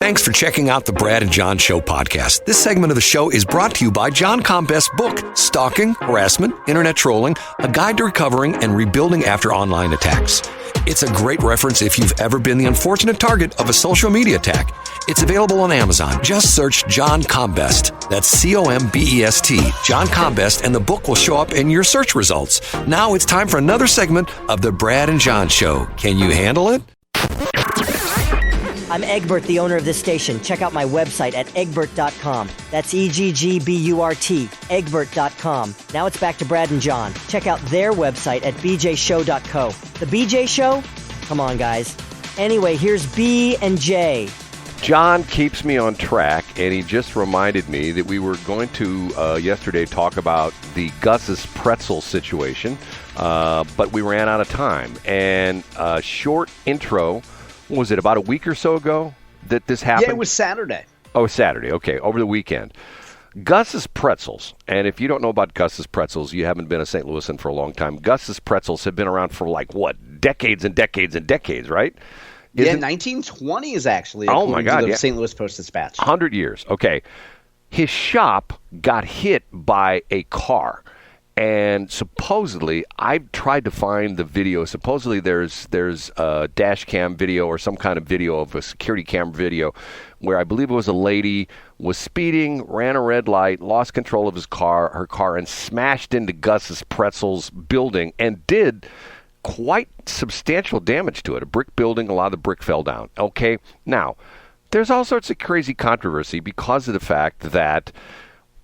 Thanks for checking out the Brad and John Show podcast. This segment of the show is brought to you by John Combest's book, Stalking, Harassment, Internet Trolling, A Guide to Recovering and Rebuilding After Online Attacks. It's a great reference if you've ever been the unfortunate target of a social media attack. It's available on Amazon. Just search John Combest. That's C-O-M-B-E-S-T, John Combest, and the book will show up in your search results. Now it's time for another segment of the Brad and John Show. Can you handle it? I'm Egbert, the owner of this station. Check out my website at egbert.com. That's E-G-G-B-U-R-T, egbert.com. Now it's back to Brad and John. Check out their website at bjshow.co. The BJ Show? Come on, guys. Anyway, here's B and J. John keeps me on track, and he just reminded me that we were going to yesterday talk about the Gus's Pretzels situation, but we ran out of time. And short intro. Was it about a week or so ago that this happened? Yeah, it was Saturday. Oh, Saturday. Okay, over the weekend. Gus's Pretzels, and if you don't know about Gus's Pretzels, you haven't been a St. Louisan for a long time. Gus's Pretzels have been around for decades and decades and decades, right? Yeah, 1920s actually. Oh my God! The Yeah. St. Louis Post-Dispatch. 100 years. Okay, his shop got hit by a car. And supposedly, I've tried to find the video. Supposedly, there's a dash cam video or some kind of video of a security camera video where I believe it was a lady was speeding, ran a red light, lost control of her car, and smashed into Gus's Pretzels building and did quite substantial damage to it. A brick building, a lot of the brick fell down. Okay, now, there's all sorts of crazy controversy because of the fact that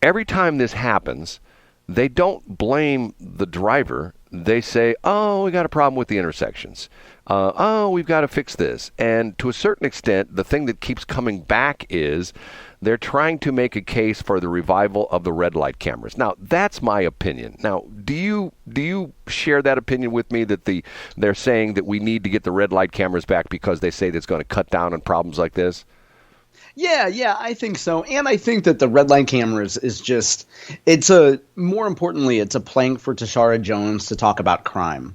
every time this happens, they don't blame the driver. They say, oh, we got a problem with the intersections. We've got to fix this. And to a certain extent, the thing that keeps coming back is they're trying to make a case for the revival of the red light cameras. Now, that's my opinion. Now, do you share that opinion with me that they're saying that we need to get the red light cameras back because they say that's going to cut down on problems like this? Yeah, I think so. And I think that the red light cameras is just, more importantly, it's a plank for Tashara Jones to talk about crime.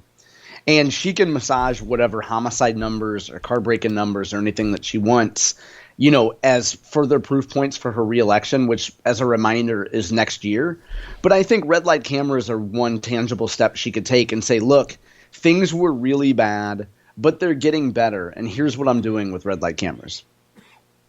And she can massage whatever homicide numbers or car break-in numbers or anything that she wants, as further proof points for her reelection, which, as a reminder, is next year. But I think red light cameras are one tangible step she could take and say, look, things were really bad, but they're getting better. And here's what I'm doing with red light cameras.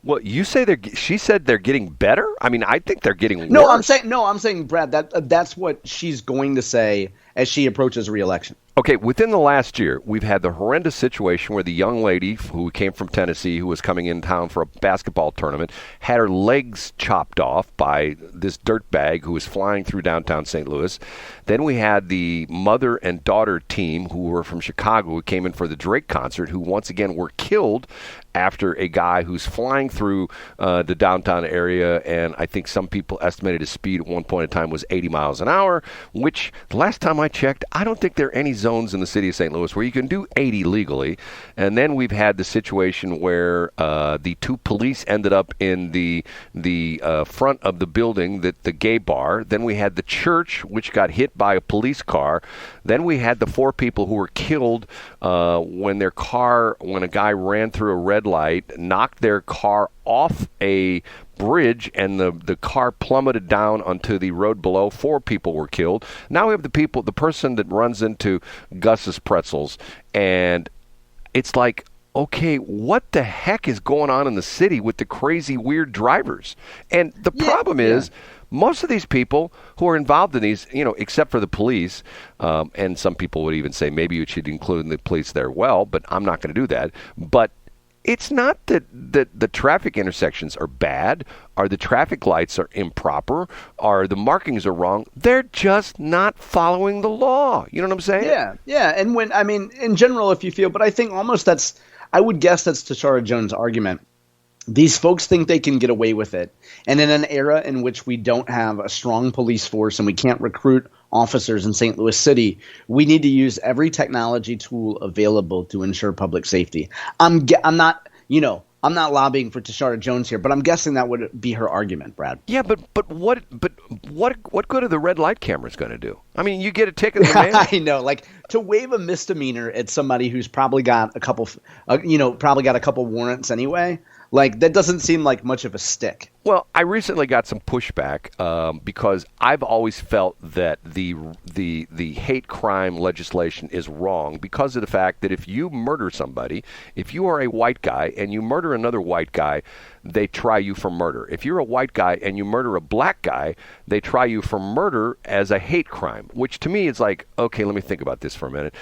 Well, she said they're getting better? I mean, I think they're getting worse. I'm saying, Brad, that's what she's going to say as she approaches re-election. Okay, within the last year, we've had the horrendous situation where the young lady who came from Tennessee, who was coming in town for a basketball tournament, had her legs chopped off by this dirtbag who was flying through downtown St. Louis. Then we had the mother and daughter team who were from Chicago who came in for the Drake concert, who once again were killed after a guy who's flying through the downtown area, and I think some people estimated his speed at one point in time was 80 miles an hour, which the last time I checked, I don't think there are any zones in the city of St. Louis where you can do 80 legally. And then we've had the situation where the two police ended up in the front of the building, the gay bar. Then we had the church, which got hit by a police car. Then we had the 4 people who were killed when a guy ran through a red light, knocked their car off a bridge, and the car plummeted down onto the road below. 4 people were killed. Now we have the person that runs into Gus's Pretzels, and it's like, okay, what the heck is going on in the city with the crazy, weird drivers? And the problem is, most of these people who are involved in these, except for the police, and some people would even say maybe you should include the police there. Well, but I'm not going to do that. But it's not that the traffic intersections are bad, or the traffic lights are improper, or the markings are wrong. They're just not following the law. You know what I'm saying? Yeah. And in general, if you feel, but I think almost I would guess that's Tashara Jones' argument. These folks think they can get away with it. And in an era in which we don't have a strong police force and we can't recruit officers in St. Louis City, we need to use every technology tool available to ensure public safety. I'm not lobbying for Tashara Jones here, but I'm guessing that would be her argument, Brad. Yeah, but what good are the red light cameras going to do? I mean, you get a ticket in the mail. I know, like to waive a misdemeanor at somebody who's probably got a couple warrants anyway. Like, that doesn't seem like much of a stick. Well, I recently got some pushback because I've always felt that the hate crime legislation is wrong because of the fact that if you murder somebody, if you are a white guy and you murder another white guy, they try you for murder. If you're a white guy and you murder a black guy, they try you for murder as a hate crime, which to me is like, okay, let me think about this for a minute.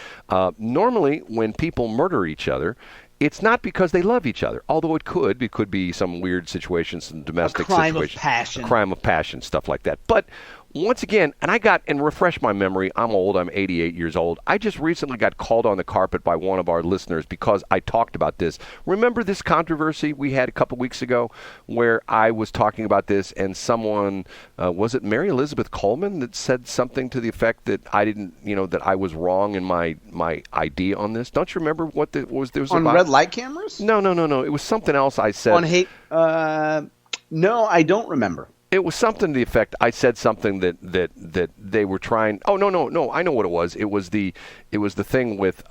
Normally, when people murder each other, it's not because they love each other, although it could. It could be some weird situations, some domestic situations. A crime of passion, stuff like that. But once again, and refresh my memory, I'm old, I'm 88 years old. I just recently got called on the carpet by one of our listeners because I talked about this. Remember this controversy we had a couple weeks ago where I was talking about this and someone, was it Mary Elizabeth Coleman that said something to the effect that I didn't, that I was wrong in my idea on this? Don't you remember what there was on about? Red light cameras? No. It was something else I said. On hate? No, I don't remember. It was something to the effect. I said something that they were trying. Oh no! I know what it was. It was the thing with.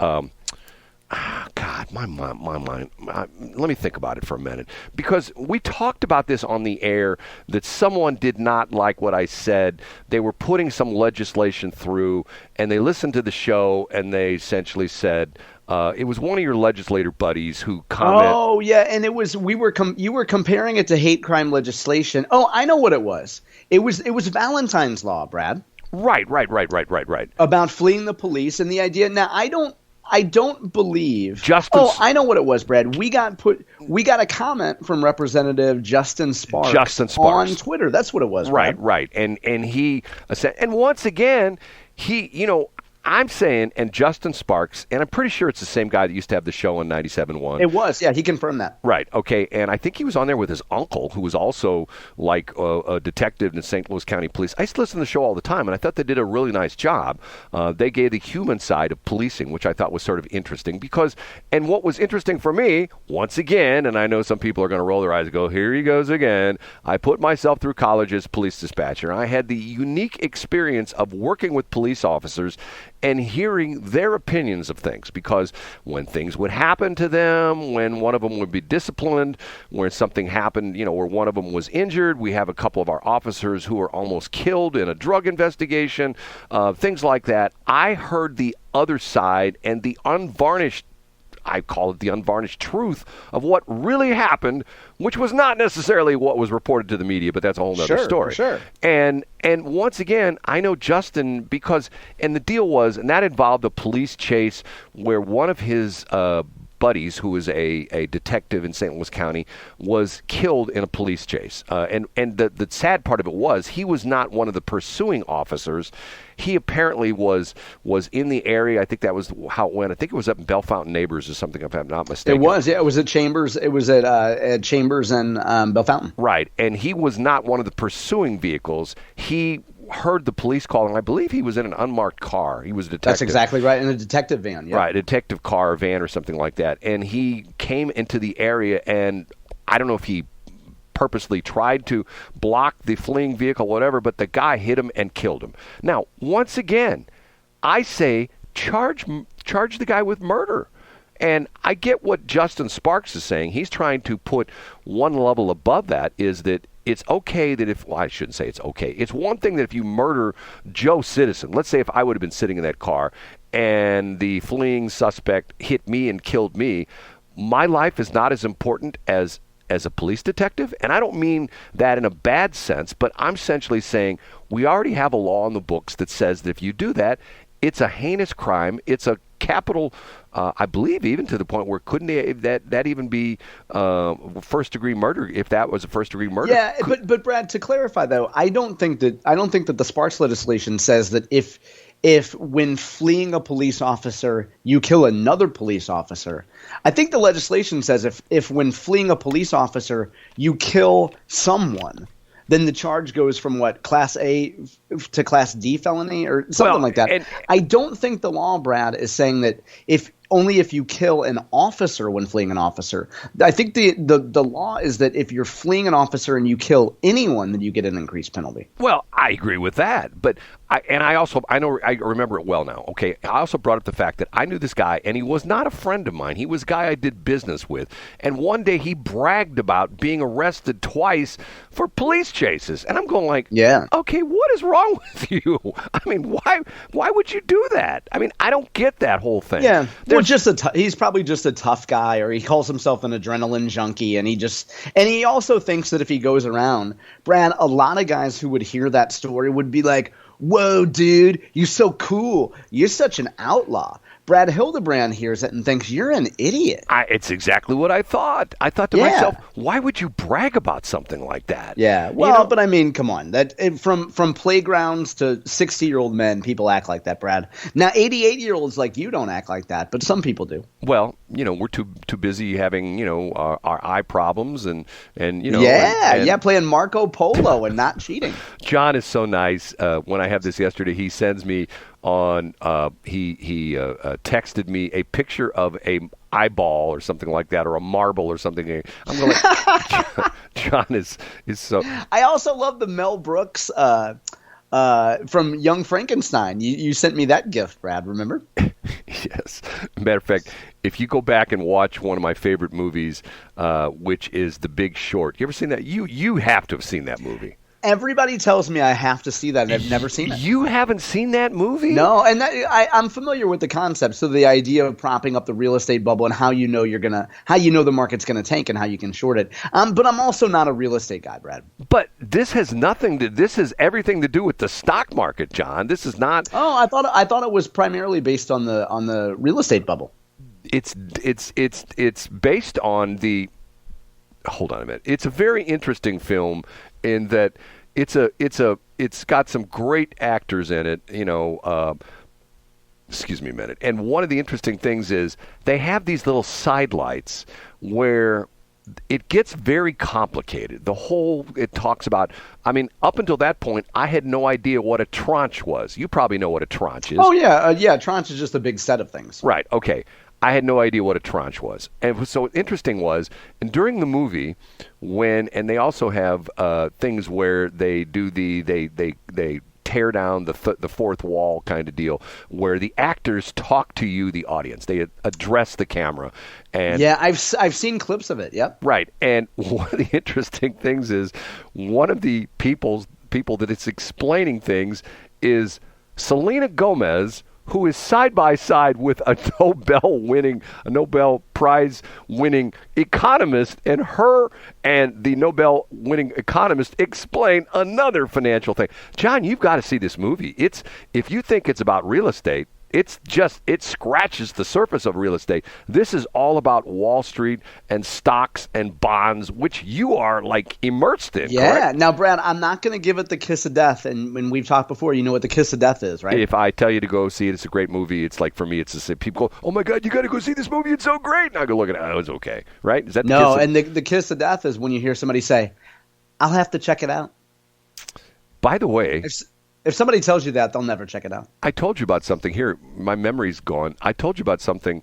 God, my mind. Let me think about it for a minute because we talked about this on the air that someone did not like what I said. They were putting some legislation through, and they listened to the show, and they essentially said. It was one of your legislator buddies who commented. Oh yeah, and it was you were comparing it to hate crime legislation. Oh, I know what it was. It was Valentine's law, Brad. Right. About fleeing the police and the idea. Now I don't believe. I know what it was, Brad. We got a comment from Representative Justin Sparks on Twitter. That's what it was. Brad. Right. And he said, and once again, he, I'm saying, and Justin Sparks, and I'm pretty sure it's the same guy that used to have the show on 97.1. It was, yeah, he confirmed that. Right, okay, and I think he was on there with his uncle, who was also like a detective in the St. Louis County Police. I used to listen to the show all the time, and I thought they did a really nice job. They gave the human side of policing, which I thought was sort of interesting, and what was interesting for me, once again, and I know some people are going to roll their eyes and go, here he goes again, I put myself through college as police dispatcher. I had the unique experience of working with police officers and hearing their opinions of things, because when things would happen to them, when one of them would be disciplined, when something happened, where one of them was injured, we have a couple of our officers who were almost killed in a drug investigation, things like that. I heard the other side and the unvarnished, I call it the unvarnished truth of what really happened, which was not necessarily what was reported to the media, but that's a whole other story. Sure. And once again, I know Justin because, and the deal was, and that involved a police chase where one of his buddies, who was a detective in St. Louis County, was killed in a police chase. And the sad part of it was he was not one of the pursuing officers. He apparently was in the area. I think that was how it went. I think it was up in Bellefontaine Neighbors or something, if I'm not mistaken. It was, yeah. It was at Chambers. It was at Chambers and Bellefontaine. Right, and he was not one of the pursuing vehicles. He heard the police call, and I believe he was in an unmarked car. He was a detective. That's exactly right, in a detective van. Yeah. Right, a detective car, van, or something like that. And he came into the area, and I don't know if he purposely tried to block the fleeing vehicle, whatever, but the guy hit him and killed him. Now, once again, I say charge the guy with murder. And I get what Justin Sparks is saying. He's trying to put one level above that, is that it's okay that I shouldn't say it's okay. It's one thing that if you murder Joe Citizen, let's say if I would have been sitting in that car and the fleeing suspect hit me and killed me, my life is not as important as a police detective. And I don't mean that in a bad sense, but I'm essentially saying we already have a law in the books that says that if you do that, it's a heinous crime. It's a capital, I believe, even to the point where couldn't that even be first-degree murder if that was a first-degree murder? Yeah, but Brad, to clarify though, I don't think that the Sparks legislation says that if when fleeing a police officer you kill another police officer. I think the legislation says if when fleeing a police officer you kill someone, then the charge goes from Class A to Class D felony or something like that. I don't think the law, Brad, is saying that if only if you kill an officer when fleeing an officer. I think the law is that if you're fleeing an officer and you kill anyone, then you get an increased penalty. Well, I agree with that, but I remember it well now. Okay, I also brought up the fact that I knew this guy, and he was not a friend of mine. He was a guy I did business with, and one day he bragged about being arrested twice for police chases, and I'm going like, yeah, okay, what is wrong with you? I mean, why would you do that? I mean, I don't get that whole thing. Yeah, he's probably just a tough guy, or he calls himself an adrenaline junkie, and he also thinks that if he goes around, Brad, a lot of guys who would hear that story would be like, whoa, dude, you're so cool. You're such an outlaw. Brad Hildebrand hears it and thinks you're an idiot. It's exactly what I thought. I thought to myself, why would you brag about something like that? Yeah, well, but I mean, come on. From playgrounds to 60-year-old men, people act like that, Brad. Now, 88-year-olds like you don't act like that, but some people do. Well, we're too busy having, our eye problems and playing Marco Polo and not cheating. John is so nice. When I had this yesterday, he sends me on he texted me a picture of a eyeball or something like that, or a marble or something. I'm going like, John is so. I also love the Mel Brooks from Young Frankenstein. You sent me that gift, Brad, remember? Yes. Matter of fact, if you go back and watch one of my favorite movies, which is The Big Short, you ever seen that? You have to have seen that movie. Everybody tells me I have to see that, and I've never seen it. You haven't seen that movie? No, and I'm familiar with the concept. So the idea of propping up the real estate bubble and how you know the market's gonna tank and how you can short it. But I'm also not a real estate guy, Brad. But this has everything to do with the stock market, John. This is not. Oh, I thought it was primarily based on the real estate bubble. It's based on the. Hold on a minute. It's a very interesting film in that it's got some great actors in it, excuse me a minute. And one of the interesting things is they have these little sidelights where it gets very complicated. It talks about, up until that point, I had no idea what a tranche was. You probably know what a tranche is. Oh, yeah. Tranche is just a big set of things. Right. Okay. I had no idea what a tranche was. And so interesting was, and during the movie, and they also have things where they do they tear down the fourth wall kind of deal, where the actors talk to you, the audience. They address the camera. And yeah, I've seen clips of it. Yep. Right. And one of the interesting things is one of the people that it's explaining things is Selena Gomez, who is side by side with a Nobel Prize winning economist, and her and the Nobel winning economist explain another financial thing. John, you've got to see this movie. If you think it's about real estate, it scratches the surface of real estate. This is all about Wall Street and stocks and bonds, which you are like immersed in. Yeah. Correct? Now, Brad, I'm not going to give it the kiss of death. And when we've talked before, you know what the kiss of death is, right? If I tell you to go see it, it's a great movie. It's like, for me, it's the same. People go, oh my God, you got to go see this movie. It's so great. And I go look at it. Oh, it's okay. Right? Is that the kiss? And the kiss of death is when you hear somebody say, I'll have to check it out. By the way, if somebody tells you that, they'll never check it out. I told you about something here. My memory's gone. I told you about something.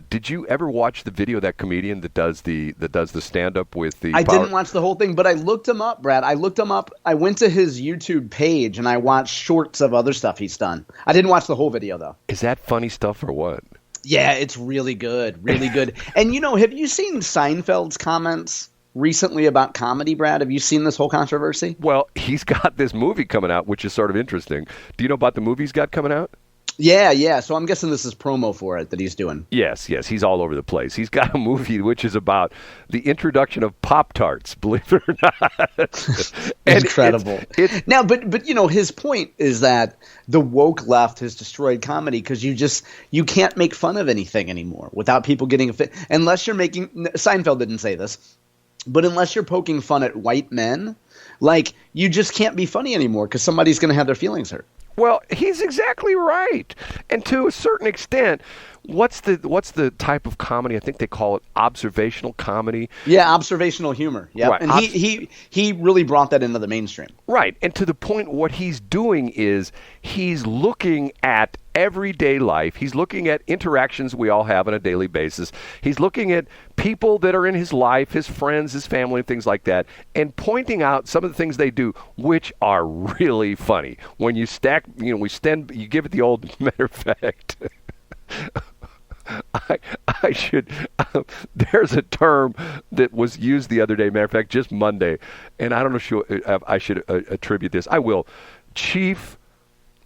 Did you ever watch the video of that comedian that does the stand up with the? I didn't watch the whole thing, but I looked him up, Brad. I looked him up. I went to his YouTube page and I watched shorts of other stuff he's done. I didn't watch the whole video though. Is that funny stuff or what? Yeah, it's really good, really good. And have you seen Seinfeld's comments recently about comedy, Brad? Have you seen this whole controversy? Well, he's got this movie coming out, which is sort of interesting. Do you know about the movie he's got coming out? Yeah. So I'm guessing this is promo for it that he's doing. Yes. He's all over the place. He's got a movie which is about the introduction of Pop-Tarts, believe it or not. Incredible. Now, but his point is that the woke left has destroyed comedy because you can't make fun of anything anymore without people getting offended. Unless you're making – Seinfeld didn't say this. But unless you're poking fun at white men, you just can't be funny anymore because somebody's going to have their feelings hurt. Well, he's exactly right. And to a certain extent, what's the type of comedy? I think they call it observational comedy. Yeah, observational humor. Yeah, right. And he really brought that into the mainstream. Right, and to the point, what he's doing is he's looking at everyday life. He's looking at interactions we all have on a daily basis. He's looking at people that are in his life, his friends, his family, things like that, and pointing out some of the things they do, which are really funny. When you stack, you give it the old matter of fact. I should. There's a term that was used the other day. Matter of fact, just Monday, and I don't know if I should attribute this. I will. Chief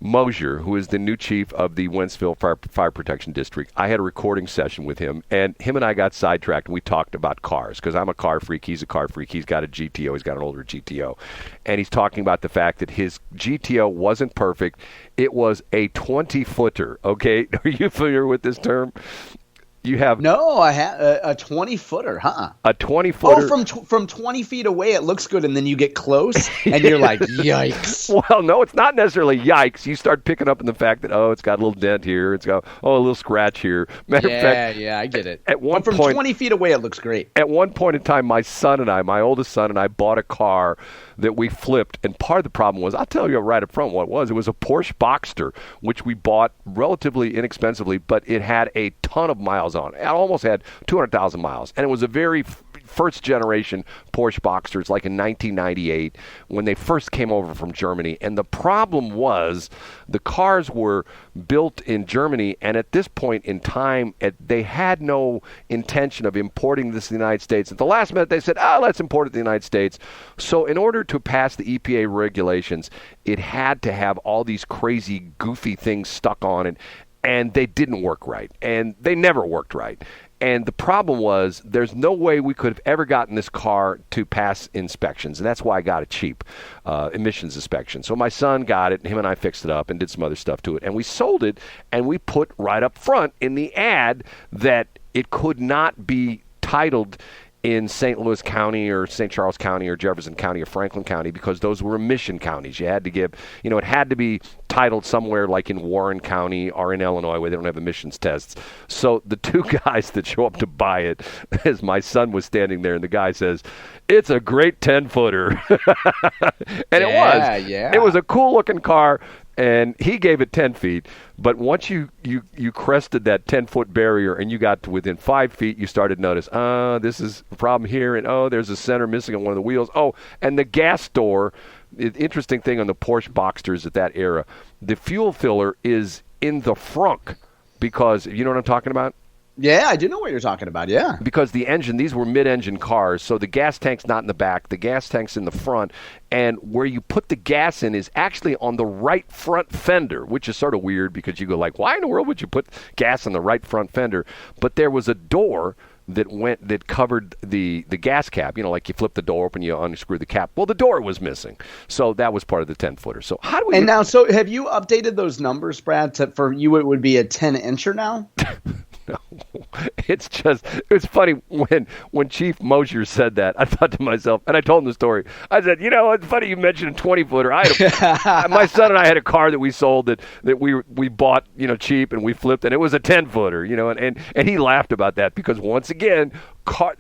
Mosier, who is the new chief of the Wentzville Fire Protection District, I had a recording session with him, and him and I got sidetracked, and we talked about cars, because I'm a car freak, he's a car freak, he's got a GTO, he's got an older GTO, and he's talking about the fact that his GTO wasn't perfect. It was a 20-footer, okay? Are you familiar with this term? You have I had a 20-footer, huh? A 20-footer. Oh, from 20 feet away, it looks good, and then you get close, and you're like, yikes. Well, no, it's not necessarily yikes. You start picking up on the fact that, it's got a little dent here. It's got, a little scratch here. Matter of fact, I get it. But from 20 feet away, it looks great. At one point in time, my oldest son and I bought a car that we flipped, and part of the problem was, I'll tell you right up front what it was. It was a Porsche Boxster, which we bought relatively inexpensively, but it had a ton of miles on it. It almost had 200,000 miles, and it was a very first generation Porsche Boxsters, like in 1998 when they first came over from Germany. And the problem was the cars were built in Germany, and at this point in time, they had no intention of importing this to the United States. At the last minute, they said, let's import it to the United States. So in order to pass the EPA regulations, it had to have all these crazy, goofy things stuck on it, and they didn't work right, and they never worked right. And the problem was there's no way we could have ever gotten this car to pass inspections, and that's why I got it cheap, emissions inspection. So my son got it, and him and I fixed it up and did some other stuff to it, and we sold it, and we put right up front in the ad that it could not be titled in St. Louis County or St. Charles County or Jefferson County or Franklin County, because those were emission counties. You had to give, it had to be titled somewhere like in Warren County or in Illinois where they don't have emissions tests. So the two guys that show up to buy it, as my son was standing there, and the guy says, "It's a great 10-footer." And it was. Yeah. It was a cool-looking car, and he gave it 10 feet. But once you crested that 10-foot barrier and you got to within 5 feet, you started to notice, this is a problem here, and there's a center missing on one of the wheels. And the gas door, the interesting thing on the Porsche Boxsters at that era, the fuel filler is in the frunk, because, you know what I'm talking about? Yeah, I do know what you're talking about, yeah. Because the engine, these were mid-engine cars, so the gas tank's not in the back, the gas tank's in the front, and where you put the gas in is actually on the right front fender, which is sort of weird because you go like, why in the world would you put gas on the right front fender? But there was a door that covered the gas cap, like you flip the door open, you unscrew the cap. Well, the door was missing, so that was part of the 10-footer. So how do we? And now, so have you updated those numbers, Brad? For you, it would be a 10-incher now. No, it's funny when Chief Mosier said that, I thought to myself, and I told him the story. I said, it's funny you mentioned a 20-footer. My son and I had a car that we sold that we bought, cheap, and we flipped, and it was a 10-footer, and he laughed about that because once again,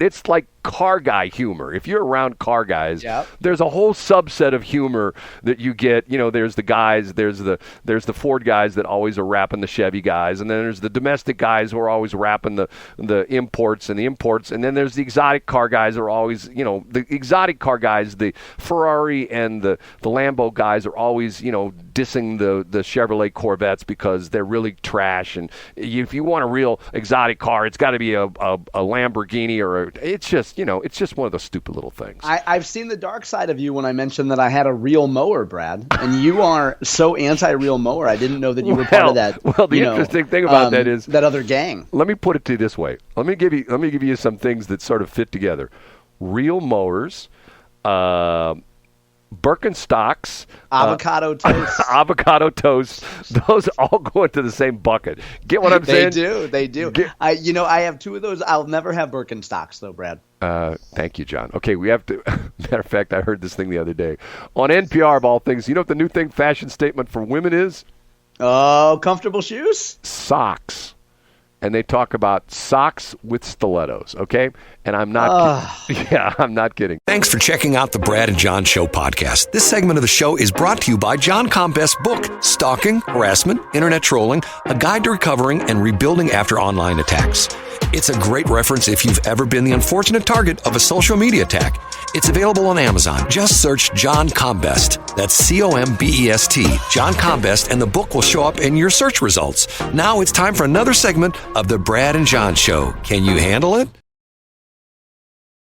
it's like car guy humor. If you're around car guys, yep, there's a whole subset of humor that you get. There's the guys, there's the Ford guys that always are rapping the Chevy guys, and then there's the domestic guys who are always rapping the imports, and then there's the exotic car guys who are always, the exotic car guys, the Ferrari and the Lambo guys are always, dissing the Chevrolet Corvettes because they're really trash. And if you want a real exotic car, it's got to be a Lamborghini, or it's just one of those stupid little things. I've seen the dark side of you when I mentioned that I had a real mower, Brad, and you are so anti-real mower. I didn't know that you were part of that. Well, the interesting thing about that is that other gang. Let me put it to you this way. Let me give you some things that sort of fit together. Real mowers, Birkenstocks, avocado toast, those all go into the same bucket. Get what I'm saying? They do. I have two of those. I'll never have Birkenstocks though, Brad. Thank you, John. Okay, we have to. Matter of fact, I heard this thing the other day on NPR of all things. You know what the new fashion statement for women is? Oh, comfortable shoes? Socks. and they talk about socks with stilettos, okay? And I'm not kidding. Yeah, I'm not kidding. Thanks for checking out the Brad and John Show podcast. This segment of the show is brought to you by John Combest's book, Stalking, Harassment, Internet Trolling, A Guide to Recovering and Rebuilding After Online Attacks. It's a great reference if you've ever been the unfortunate target of a social media attack. It's available on Amazon. Just search John Combest. That's C-O-M-B-E-S-T. John Combest, and the book will show up in your search results. Now it's time for another segment of the Brad and John Show. Can you handle it?